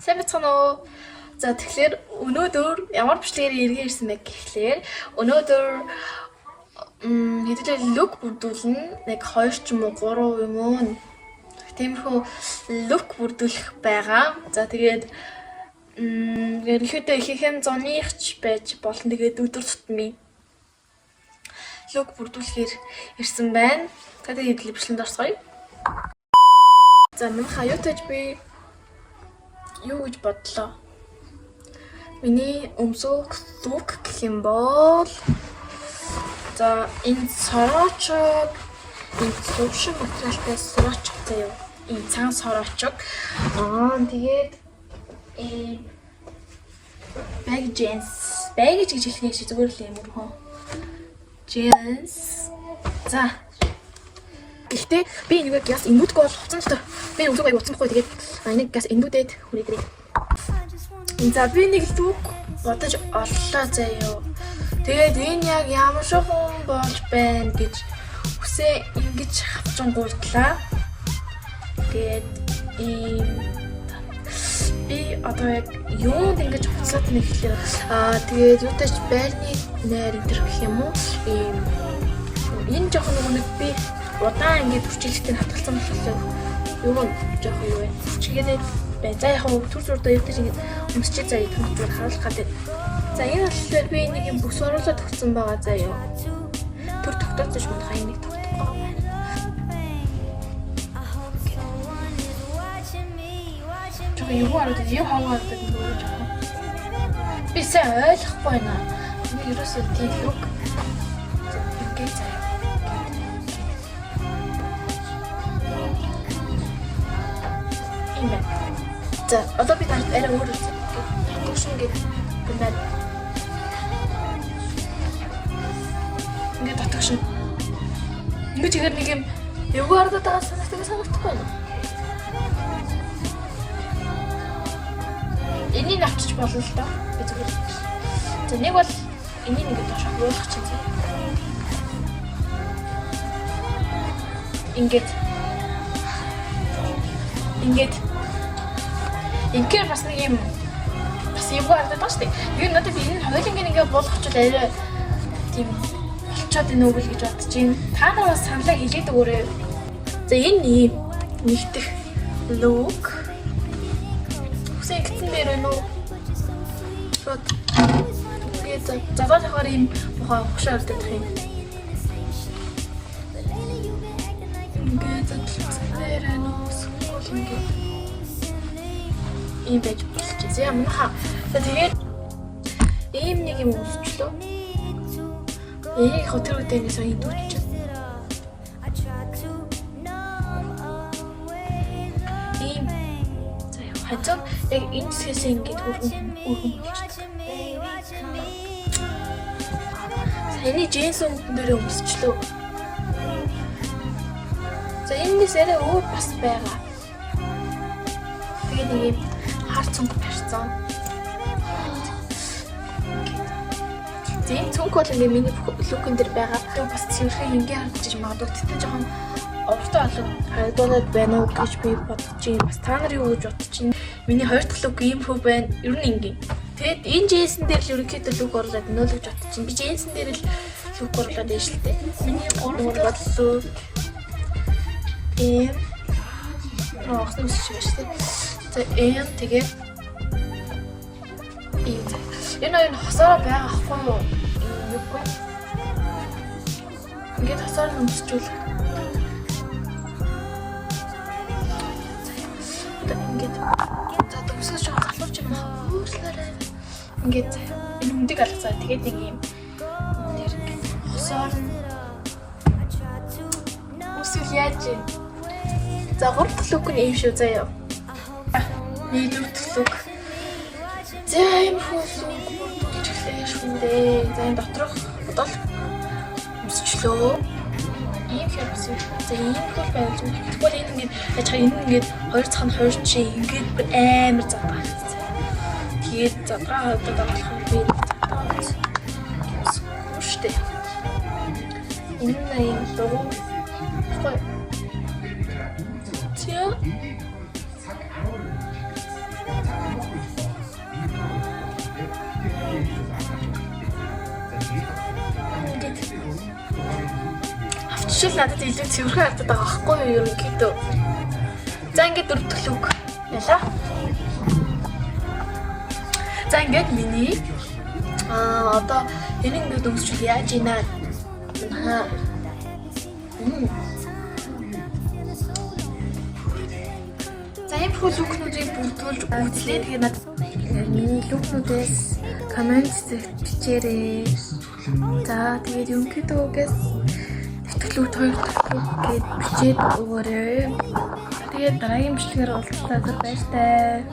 Сайн бацхан уу. За тэгэхээр өнөөдөр ямар бичлэгээр иргэн ирсэн бэ гэхлээр өнөөдөр хэдүүлээ лук бүрдүүлнэ. Нэг 2 ч юм уу 3 юм уу. Тиймэрхүү лук бүрдүүлэх байгаа. За тэгээд ерөнхийдөө ихэнх зуных ч байж болно. Тэгээд өдөр тутмын лук бүрдүүлэхээр ирсэн байна. Тэгээд бичлэгэнд орсгоё. За минь хаяутаж би юу гэж бодлоо. Миний өмсөх лук гэх юм бол за энэ сороочог энэ сувшин материалтай сороочог заяа. Энэ цагаан сороочог. Тэгээд баг джинс. Баг гэж хэлэх нэг шиг зүгээр л юм уу? Джинс. За гэхдээ би нэг яс энүүдгүй бол хуцсан ч би өглөө аяг уцсанхгүй тэгээд энийг газ энүүдэд хүрээдрээ. За би нэг лук бодож оллоо заяа. Тэгээд энэ яг ямар шохон болж байна гэж үсээ ингэж хавчангуурлаа. Тэгээд би одоо яг юунд ингэж хуцаад нэг хэлээ. Тэгээд юутайч байрны найр энэ гэх юм уу? Энэ жоохон нэг би удаан ингэж хүчилжтэй хатгалсан болохоор юу жоохон юу вэ? Чигээд бай. За яг төр зурдаа явдаг ингэж өмсчээ заяа түүгээр харуулах гэдэг. За энэ болохоор би нэг юм бүс оруулаад өгсөн байгаа заяа. Төр тогтооцож мөн хаяа нэг тогтохгүй байна. Жоо юу хараад юу хаваад байгаа юм жоо. Би сайн ойлгохгүй байна. Би ерөөсөө тийм лук ингэ заяа. За одоо би танд арай өөр үзье. Тушин гэдэг юм байна. Ингээд татгшин. Ингээд чигээр нэг юм явгаар даа санагдахгүй байна. Энийг авчиж болно л доо. Би зүгээр. За нэг бол энийг ингээд доош оруулах чинь. Ингээд ингээр бас нэг юм бас юу гардаг ба штэ. Би надад энэ хоёулангийн ингээ болгочихвол арай тийм болцоод энэ үгэл гэж бодож байна. Та нар бас саналаа хэлээд өгөөрэй. За энэ нэгдэх лук. Үсээ гитэн дээр байна уу? Шууд ингээд заваа заваар юм бохоо хөшөөр дэх юм. Ингээд заваар нөө скул ингээд ийм байж болчихсон. Яа мха. Тэгээд ийм нэг юм өсчлөө. Хотер үдэнээс энэ дүүч. Ийм заяа хажуу яг энэ хэсгээс ингэж өргөн болчихсон. Саяны джинс өмдөн дээр өмсчлөө. За энэс арай өөр бас байгаа. Тэгээд нэг юм хар цонх барьсан. Тийм цонх бол ингээ миний лукэн дээр байгаа. Бас цэвэрхэн ингээ харагдаж магадгүй тэгтээ жоохон овртой болоод хайдуулаад байна уу гэж би бодож юм. Бас та нар юу гэж бодож чинь миний хоёр дахь лук ийм хөө байна. Ер нь ингээ. Тэгэд энэ джинсэн дээр л ерөнхийдөө лук оруулаад нөө л гэж бодож чинь. Би джинсэн дээр л лук оруулаад байж л дээ. Миний гурван бодлоо. Ахнаас шиг шүү дээ. За тэгээд энэ хосоо байгаа ахгүй юу? Юу вэ? Ингээд хосоор өмсчүүл. Ингээд за төсөөс жоохон халууч юм аа. Өөрчлөөрэй. Ингээд энэ хүндэг алгацаа тэгээд нэг юм нэр ингээд хосоор үсэл яаж вэ? За 3 дахь лук нь ийм шүү заяа. Нэг лук. За ийм хөөсөө гэж хэлээ шүндээ. За энэ доторх бодол өмсчлөө. Ийм хэрэгсэн. За ийм хөл байж юм. Тэгвэл энэ ингээд яаж энэ ингээд хоёр цах нь хоёр чи ингээд амар задгаа. Тэгээд задгаа одоо болох юм би задгаа. Штэ. Энэ юм лого. Хой. Тя жишээл надад илүү цэвэрхэн харагдаад байгаа байхгүй юу ерөнхийдөө. За ингээд 4 дахь лук ялаа. За ингээд миний одоо энэ ингээд өмсчил яаж ийна. За энэ лукнуудыг бүрдүүлж үзлээ. Тэгээд надад миний лукнуудаас коммент бичээрэй. За тэгээд ерөнхийдөөгээс нэвтрүүлэг 2 дахь лук гэж бичээд өгөөрэй. Тэгээд дараагийн бичлэгээр уулзлаа баяртай.